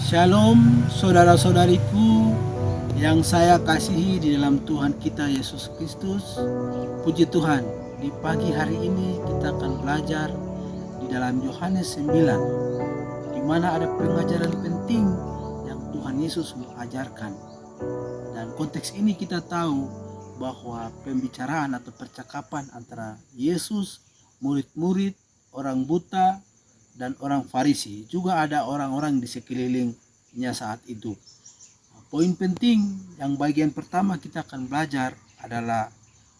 Shalom saudara-saudariku yang saya kasihi di dalam Tuhan kita Yesus Kristus. Puji Tuhan, di pagi hari ini kita akan belajar di dalam Yohanes 9, di mana ada pengajaran penting yang Tuhan Yesus mau ajarkan. Dan konteks ini kita tahu bahwa pembicaraan atau percakapan antara Yesus, murid-murid, orang buta, dan orang Farisi. Juga ada orang-orang di sekelilingnya saat itu. Poin penting yang bagian pertama kita akan belajar adalah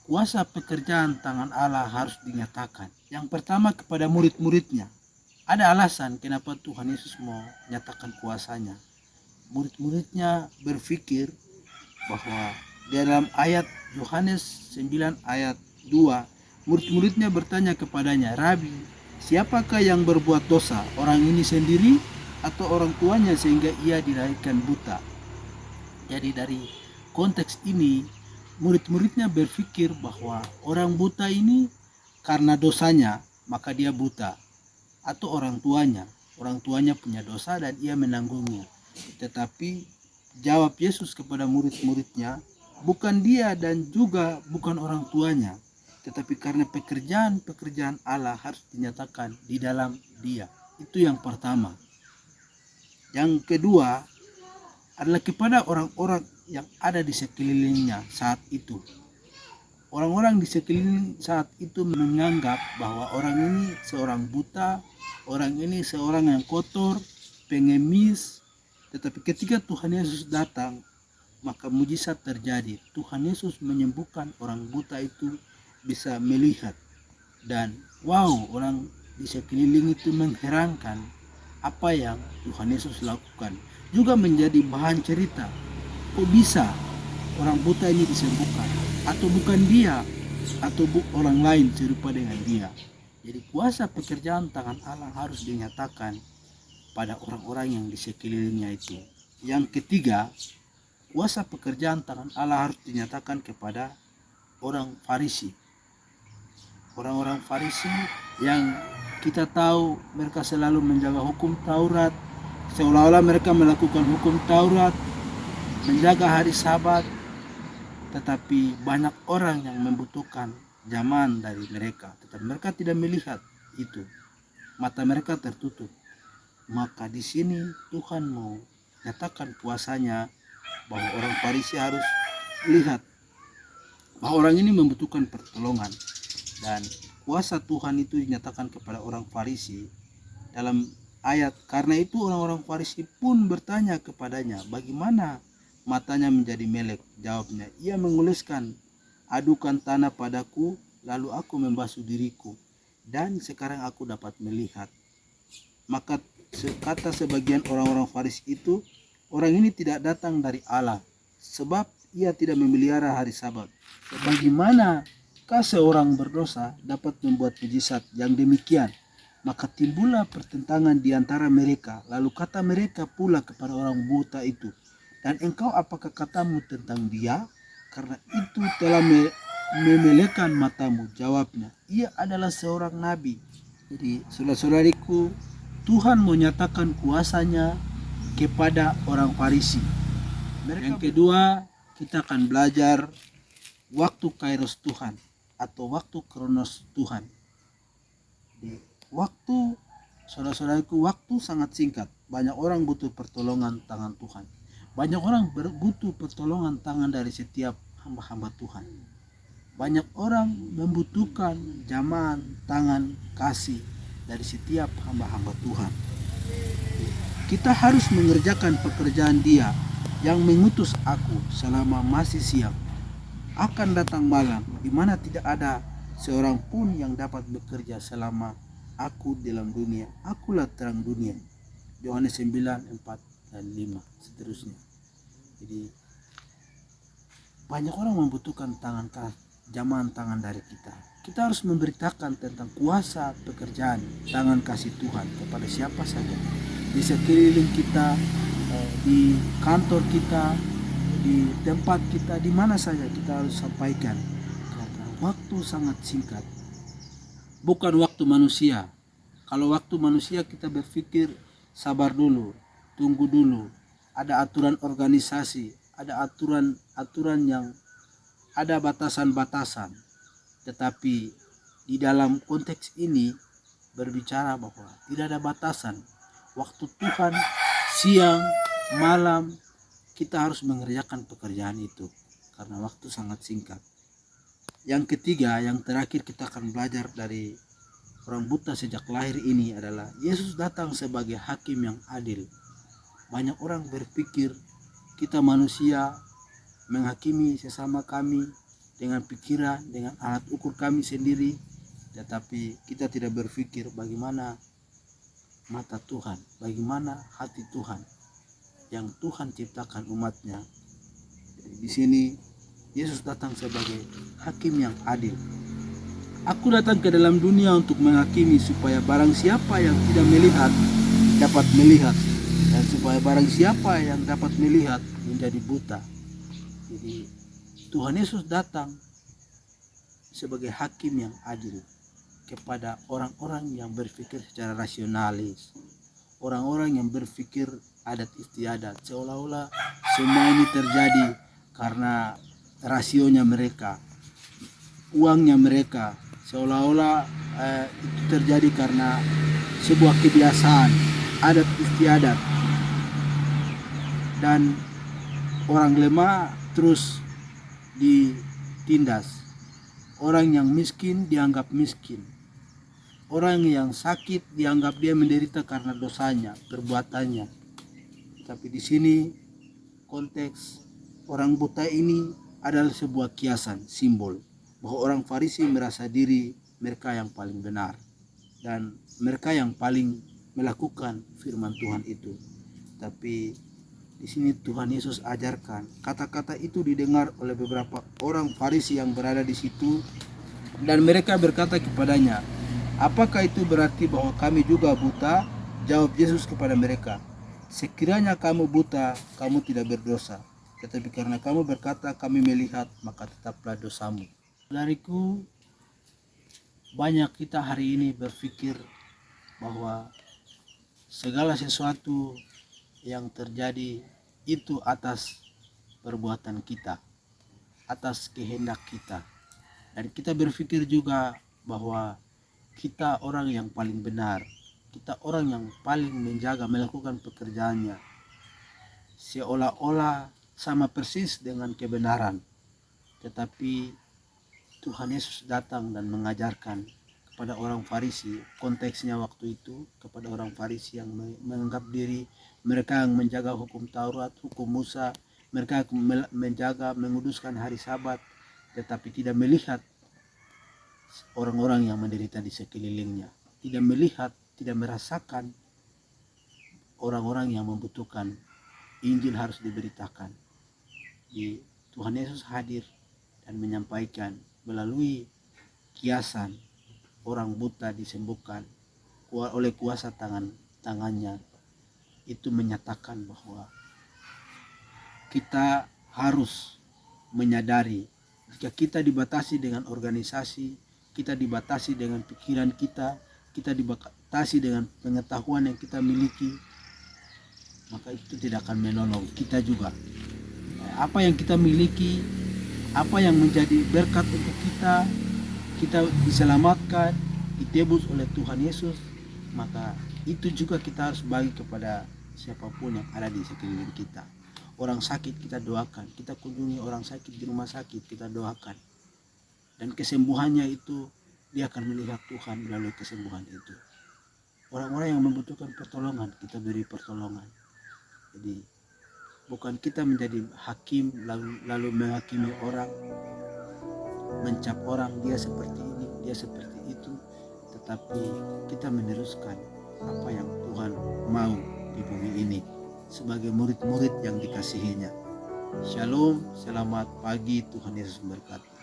kuasa pekerjaan tangan Allah harus dinyatakan. Yang pertama kepada murid-muridnya. Ada alasan kenapa Tuhan Yesus mau nyatakan kuasanya. Murid-muridnya berpikir bahwa di dalam ayat Yohanes 9 ayat 2, murid-muridnya bertanya kepadanya, "Rabi, siapakah yang berbuat dosa, orang ini sendiri atau orang tuanya sehingga ia dilahirkan buta?" Jadi dari konteks ini, murid-muridnya berpikir bahwa orang buta ini karena dosanya maka dia buta, atau orang tuanya punya dosa dan ia menanggungnya. Tetapi jawab Yesus kepada murid-muridnya, bukan dia dan juga bukan orang tuanya, tetapi karena pekerjaan Allah harus dinyatakan di dalam dia. Itu yang pertama. Yang kedua adalah kepada orang-orang yang ada di sekelilingnya saat itu. Orang-orang di sekeliling saat itu menganggap bahwa orang ini seorang buta, orang ini seorang yang kotor, pengemis. Tetapi ketika Tuhan Yesus datang, maka mujizat terjadi. Tuhan Yesus menyembuhkan orang buta itu bisa melihat. Dan wow, orang di sekeliling itu mengherankan apa yang Tuhan Yesus lakukan. Juga menjadi bahan cerita. Kok bisa orang buta ini disembuhkan? Atau bukan dia? Atau orang lain serupa dengan dia? Jadi kuasa pekerjaan tangan Allah harus dinyatakan pada orang-orang yang di sekelilingnya itu. Yang ketiga, kuasa pekerjaan tangan Allah harus dinyatakan kepada orang Farisi. Orang-orang Farisi yang kita tahu mereka selalu menjaga hukum Taurat, seolah-olah mereka melakukan hukum Taurat, menjaga hari Sabat, tetapi banyak orang yang membutuhkan zaman dari mereka, tetapi mereka tidak melihat itu. Mata mereka tertutup. Maka di sini Tuhan mau nyatakan kuasanya bahwa orang Farisi harus lihat bahwa orang ini membutuhkan pertolongan, dan kuasa Tuhan itu dinyatakan kepada orang Farisi dalam ayat. Karena itu orang-orang Farisi pun bertanya kepadanya, bagaimana matanya menjadi melek? Jawabnya, ia menguluskan, adukan tanah padaku, lalu aku membasuh diriku, dan sekarang aku dapat melihat. Maka kata sebagian orang-orang Farisi itu, orang ini tidak datang dari Allah, sebab ia tidak memelihara hari Sabat. Bagaimanakah seorang berdosa dapat membuat mujizat yang demikian? Maka timbullah pertentangan di antara mereka. Lalu kata mereka pula kepada orang buta itu, dan engkau apakah katamu tentang dia? Karena itu telah memelekan matamu. Jawabnya, ia adalah seorang nabi. Jadi saudara-saudariku, Tuhan menyatakan kuasanya kepada orang Farisi. Yang kedua, kita akan belajar waktu kairos Tuhan atau waktu kronos Tuhan. Di waktu, saudara-saudariku, waktu sangat singkat. Banyak orang butuh pertolongan tangan Tuhan. Banyak orang butuh pertolongan tangan dari setiap hamba-hamba Tuhan. Banyak orang membutuhkan zaman, tangan, kasih dari setiap hamba-hamba Tuhan. Kita harus mengerjakan pekerjaan Dia yang mengutus aku selama masih siang. Akan datang malam di mana tidak ada seorang pun yang dapat bekerja selama aku dalam dunia. Akulah terang dunia. Yohanes 9, 4 dan 5 seterusnya. Jadi banyak orang membutuhkan zaman tangan dari kita. Kita harus memberitakan tentang kuasa pekerjaan tangan kasih Tuhan kepada siapa saja di sekeliling kita, di kantor kita, di tempat kita, di mana saja kita harus sampaikan, karena waktu sangat singkat. Bukan waktu manusia. Kalau waktu manusia kita berpikir sabar dulu, tunggu dulu. Ada aturan organisasi, ada aturan-aturan yang ada batasan-batasan. Tetapi di dalam konteks ini berbicara bahwa tidak ada batasan. Waktu Tuhan siang, malam, kita harus mengerjakan pekerjaan itu karena waktu sangat singkat. Yang ketiga, yang terakhir kita akan belajar dari orang buta sejak lahir ini adalah Yesus datang sebagai hakim yang adil. Banyak orang berpikir kita manusia menghakimi sesama kami dengan pikiran, dengan alat ukur kami sendiri, tetapi kita tidak berpikir bagaimana mata Tuhan, bagaimana hati Tuhan yang Tuhan ciptakan umatnya. Jadi di sini Yesus datang sebagai hakim yang adil. Aku datang ke dalam dunia untuk menghakimi supaya barang siapa yang tidak melihat dapat melihat, dan supaya barang siapa yang dapat melihat menjadi buta. Jadi Tuhan Yesus datang sebagai hakim yang adil kepada orang-orang yang berpikir secara rasionalis, orang-orang yang berpikir adat istiadat, seolah-olah semua ini terjadi karena rasionya mereka, uangnya mereka, seolah-olah itu terjadi karena sebuah kebiasaan adat istiadat, dan orang lemah terus ditindas, orang yang miskin dianggap miskin, orang yang sakit dianggap dia menderita karena dosanya, perbuatannya. Tapi di sini konteks orang buta ini adalah sebuah kiasan, simbol bahwa orang Farisi merasa diri mereka yang paling benar dan mereka yang paling melakukan firman Tuhan itu. Tapi di sini Tuhan Yesus ajarkan, kata-kata itu didengar oleh beberapa orang Farisi yang berada di situ, dan mereka berkata kepadanya, apakah itu berarti bahwa kami juga buta? Jawab Yesus kepada mereka, sekiranya kamu buta, kamu tidak berdosa. Tetapi karena kamu berkata kami melihat, maka tetaplah dosamu. Saudariku, banyak kita hari ini berpikir bahwa segala sesuatu yang terjadi itu atas perbuatan kita, atas kehendak kita. Dan kita berpikir juga bahwa kita orang yang paling benar, kita orang yang paling menjaga melakukan pekerjaannya, seolah-olah sama persis dengan kebenaran. Tetapi Tuhan Yesus datang dan mengajarkan kepada orang Farisi, konteksnya waktu itu kepada orang Farisi yang menganggap diri mereka yang menjaga hukum Taurat, hukum Musa, mereka menjaga, menguduskan hari Sabat, tetapi tidak melihat orang-orang yang menderita di sekelilingnya, tidak melihat, tidak merasakan orang-orang yang membutuhkan. Injil harus diberitakan. Tuhan Yesus hadir dan menyampaikan melalui kiasan, orang buta disembuhkan oleh kuasa tangannya. Itu menyatakan bahwa kita harus menyadari jika kita dibatasi dengan organisasi, kita dibatasi dengan pikiran kita dibatasi dengan pengetahuan yang kita miliki, maka itu tidak akan menolong kita juga. Apa yang kita miliki, apa yang menjadi berkat untuk kita diselamatkan, ditebus oleh Tuhan Yesus, maka itu juga kita harus bagi kepada siapapun yang ada di sekeliling kita. Orang sakit kita doakan, kita kunjungi orang sakit di rumah sakit, kita doakan. Dan kesembuhannya itu dia akan melihat Tuhan melalui kesembuhan itu. Orang-orang yang membutuhkan pertolongan, kita beri pertolongan. Jadi bukan kita menjadi hakim lalu menghakimi orang, mencap orang dia seperti ini, dia seperti itu, tetapi kita meneruskan apa yang Tuhan mau di bumi ini sebagai murid-murid yang dikasihinya. Shalom, selamat pagi, Tuhan Yesus memberkati.